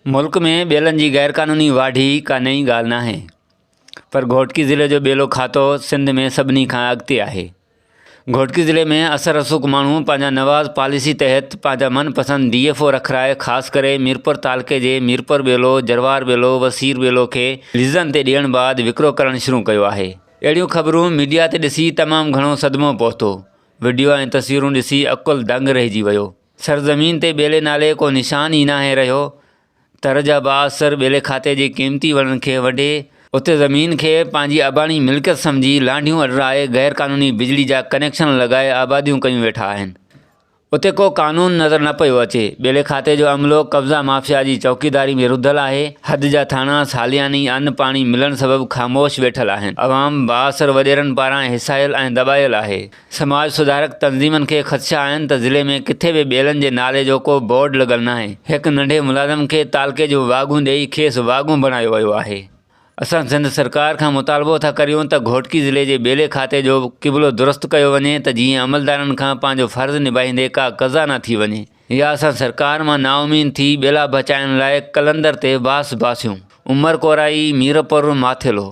मुल्क में बेलन की गैरकानूनी वाढी का नई ॻाल्हि नाहे, पर घोटकी ज़िले जो बेलो खातो सिंध में सभिनी खां अॻिते आहे। घोटकी ज़िले में असर रसूख़ माण्हू पंहिंजा नवाज़ पॉलिसी तहत पंहिंजा मनपसंद DFO रखराए ख़ासि करे मीरपुर तालुक़े जे मीरपुर बेलो, जरवार बेलो, वसीर बेलो खे लीज़नि ते ॾियण बाद विकिरो करणु शुरू कयो आहे। अहिड़ियूं ख़बरूं मीडिया ते ॾिसी तमामु घणो सदमो पहुतो। वीडियो ऐं तस्वीरूं ॾिसी अकुल दंग रहिजी वियो। सरज़मीन ते बेले नाले को निशान ई नाहे रहियो। तरजा बाअसर बेले खाते जे क़ीमती वणनि खे वढे उते ज़मीन खे पंहिंजी अबाणी मिल्कियत सम्झी लांढियूं अडराए गैरकानूनी बिजली जा कनेक्शन लॻाए आबादियूं कयूं वेठा आहिनि। उते को क़ानून नज़र न पियो अचे। बेले खाते जो अमलो कब्ज़ा माफ़िया जी चौकीदारी में रुधल आहे। हद जा थाना सालियानी अन्न पाणी मिलण सबबि ख़ामोश वेठल आहिनि। अवाम बाअसर वॾेरनि पारां हिसायल ऐं दॿायल आहे। समाज सुधारक तंज़ीमनि खे ख़दशा आहिनि त ज़िले में किथे बि बेलनि जे नाले जो को बोर्ड लॻल नाहे। हिकु नंढे मुलाज़िम खे तालुक़े जो वाॻूं ॾेई खेसि वाॻूं बणायो वियो आहे। असां सिंध सरकार खां मुतालबो था करियूं त घोटकी ज़िले जे बेले खाते जो क़िबिलो दुरुस्त कयो वञे त जीअं अमलदारनि खां पंहिंजो फ़र्ज़ु निभाईंदे का क़ज़ा न थी वञे। या असां सरकार मां नाउमीद थी बेला बचाइण लाइ कलंदर ते बास बासियूं। उमर कोराई, मीरपुर, माथेलो।